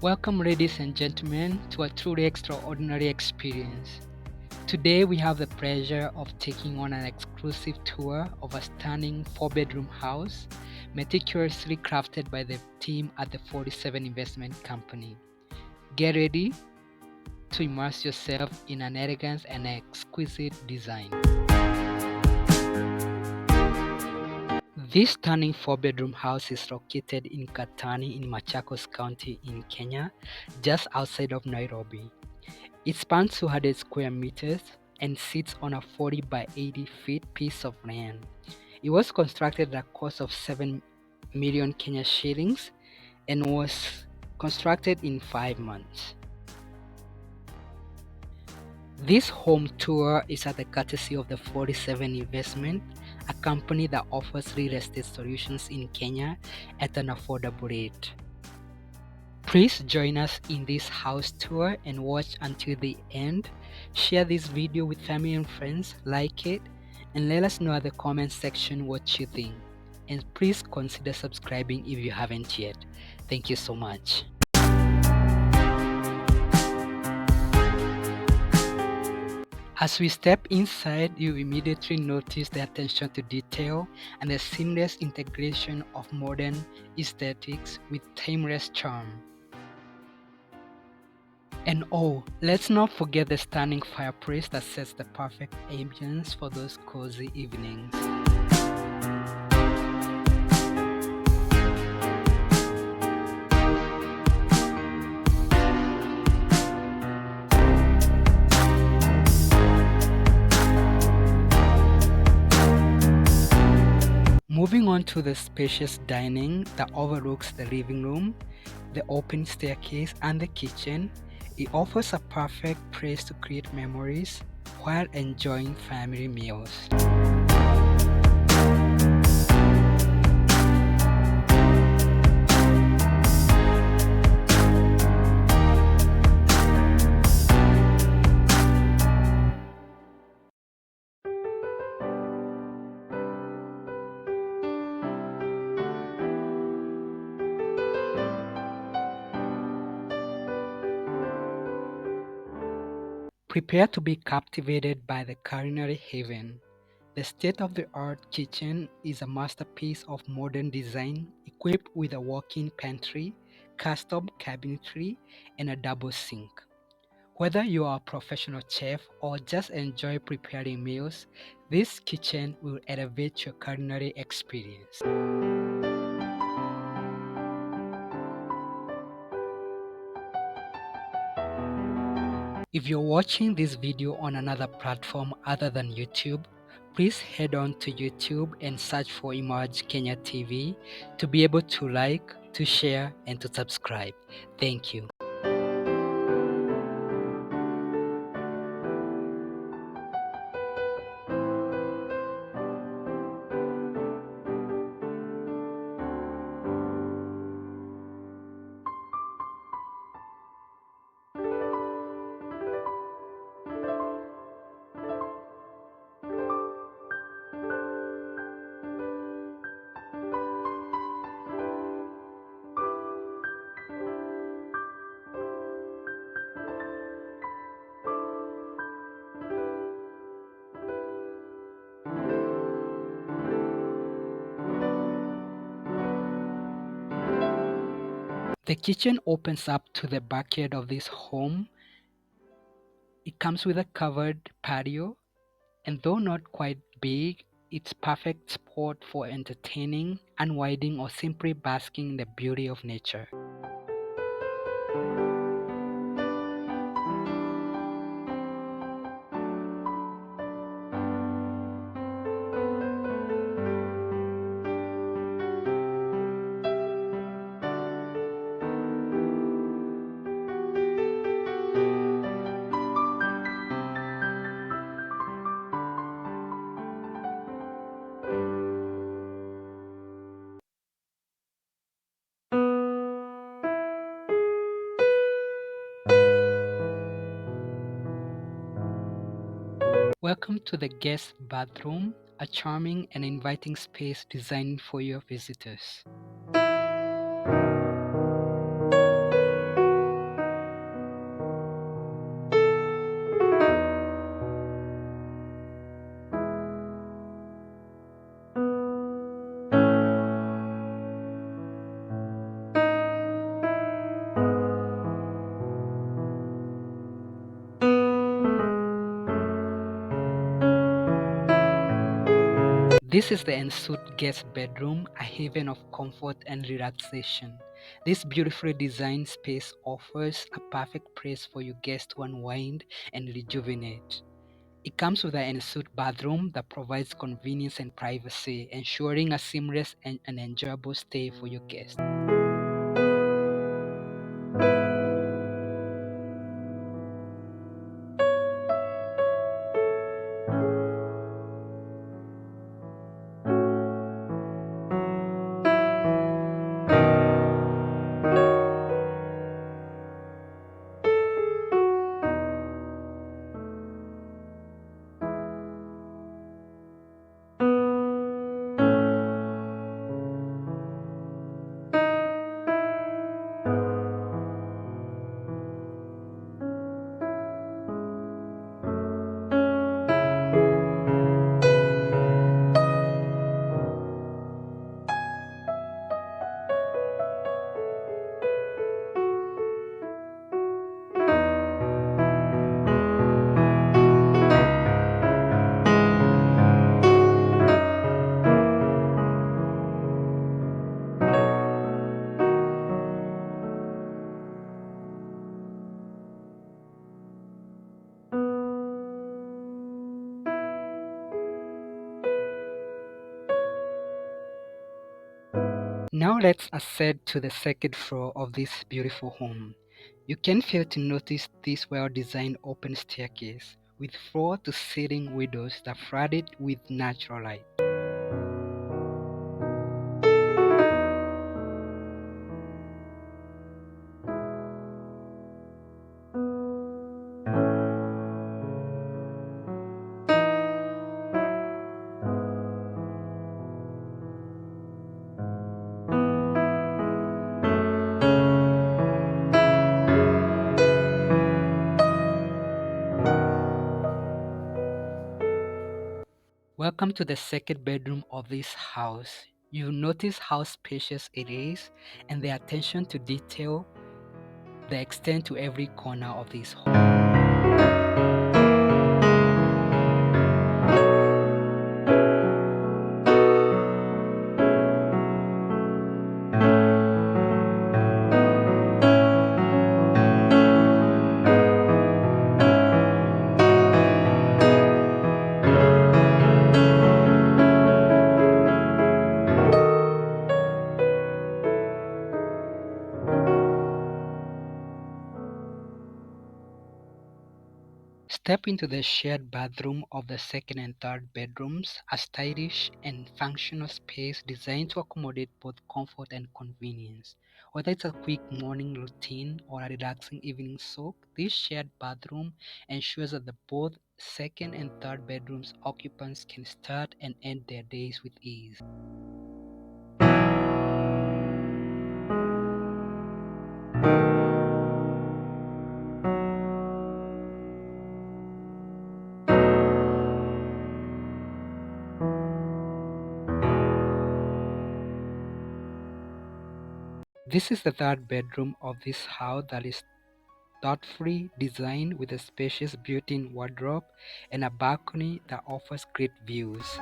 Welcome, ladies and gentlemen, to a truly extraordinary experience. Today, we have the pleasure of taking on an exclusive tour of a stunning four-bedroom house, meticulously crafted by the team at the 47 Investment Company. Get ready to immerse yourself in an elegance and exquisite design. This stunning four-bedroom house is located in Katani in Machakos County in Kenya, just outside of Nairobi. It spans 200 square meters and sits on a 40 by 80 feet piece of land. It was constructed at a cost of 7 million Kenya shillings and was constructed in 5 months. This home tour is at the courtesy of the 47 Investment, a company that offers real estate solutions in Kenya at an affordable rate. Please join us in this house tour and watch until the end. Share this video with family and friends, like it, and let us know at the comment section what you think. And please consider subscribing if you haven't yet. Thank you so much. As we step inside, you immediately notice the attention to detail and the seamless integration of modern aesthetics with timeless charm. And oh, let's not forget the stunning fireplace that sets the perfect ambience for those cozy evenings. Moving on to the spacious dining that overlooks the living room, the open staircase, and the kitchen, it offers a perfect place to create memories while enjoying family meals. Prepare to be captivated by the culinary haven. The state-of-the-art kitchen is a masterpiece of modern design, equipped with a walk-in pantry, custom cabinetry, and a double sink. Whether you are a professional chef or just enjoy preparing meals, this kitchen will elevate your culinary experience. If you're watching this video on another platform other than YouTube, please head on to YouTube and search for Indulge Kenya TV to be able to like, to share, and to subscribe. Thank you. The kitchen opens up to the backyard of this home. It comes with a covered patio, and though not quite big, it's perfect spot for entertaining, unwinding, or simply basking in the beauty of nature. Welcome to the guest bathroom, a charming and inviting space designed for your visitors. This is the ensuite guest bedroom, a haven of comfort and relaxation. This beautifully designed space offers a perfect place for your guests to unwind and rejuvenate. It comes with an ensuite bathroom that provides convenience and privacy, ensuring a seamless and an enjoyable stay for your guests. Now let's ascend to the second floor of this beautiful home. You can't fail to notice this well-designed open staircase with floor-to-ceiling windows that flood it with natural light. Welcome to the second bedroom of this house. You'll notice how spacious it is and the attention to detail that extend to every corner of this home. Step into the shared bathroom of the second and third bedrooms, a stylish and functional space designed to accommodate both comfort and convenience. Whether it's a quick morning routine or a relaxing evening soak, this shared bathroom ensures that the both second and third bedrooms occupants can start and end their days with ease. This is the third bedroom of this house that is thoughtfully designed with a spacious built-in wardrobe and a balcony that offers great views.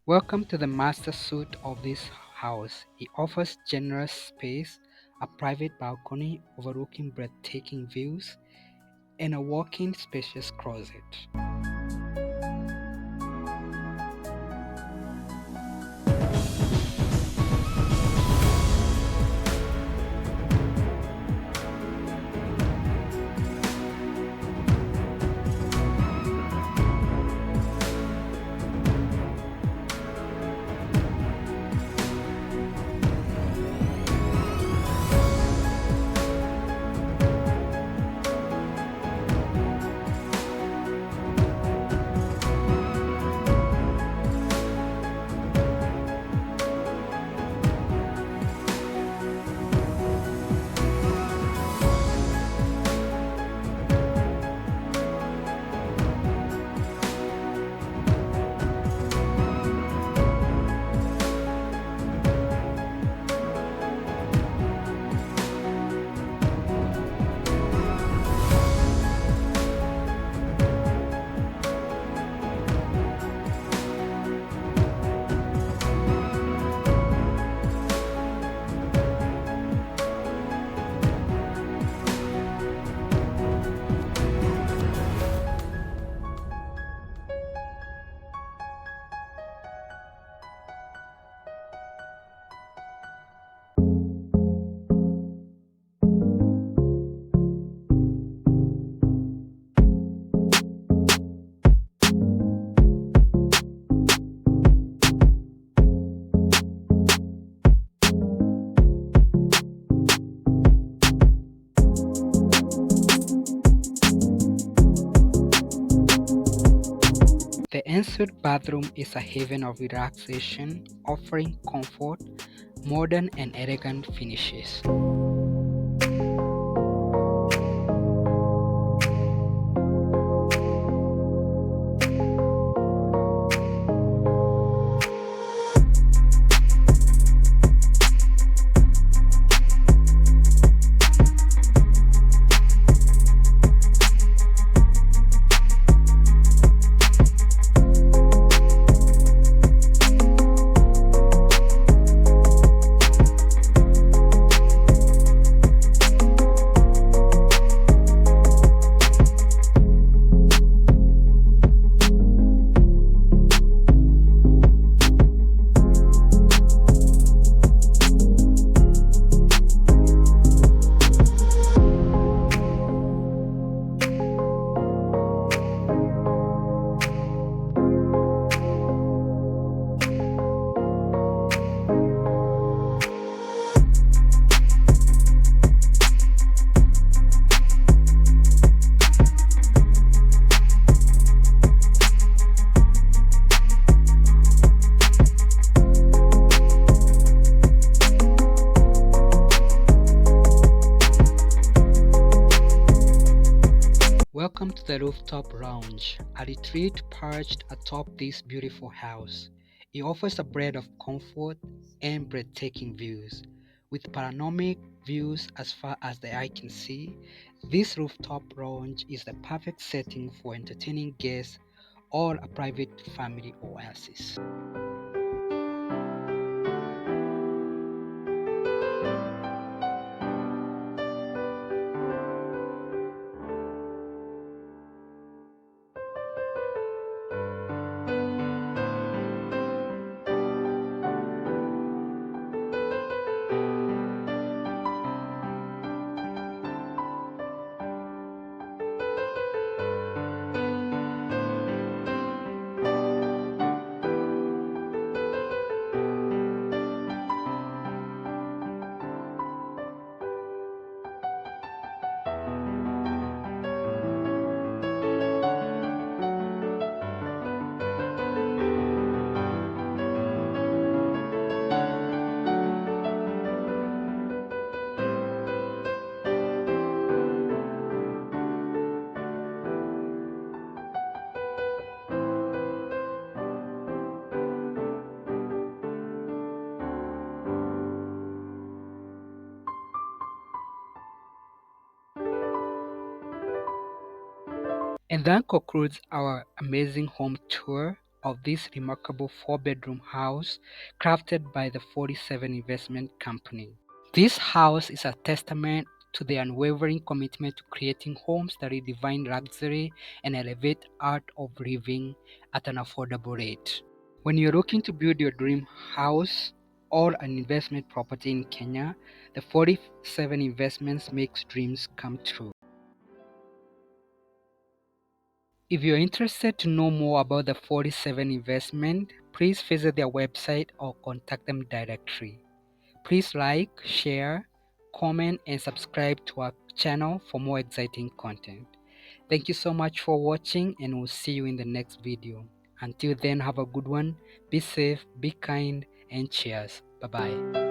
Welcome to the master suite of this house. It offers generous space, a private balcony overlooking breathtaking views, and a walk-in spacious closet. ensuite bathroom is a haven of relaxation, offering comfort, modern and elegant finishes. Welcome to the Rooftop Lounge, a retreat perched atop this beautiful house. It offers a breadth of comfort and breathtaking views. With panoramic views as far as the eye can see, this rooftop lounge is the perfect setting for entertaining guests or a private family oasis. And that concludes our amazing home tour of this remarkable 4-bedroom house crafted by the 47 Investment Company. This house is a testament to the unwavering commitment to creating homes that redefine luxury and elevate art of living at an affordable rate. When you're looking to build your dream house or an investment property in Kenya, the 47 Investments makes dreams come true. If you're interested to know more about the 47 Investment, please visit their website or contact them directly. Please like, share, comment, and subscribe to our channel for more exciting content. Thank you so much for watching, and we'll see you in the next video. Until then, have a good one, be safe, be kind, and cheers. Bye bye.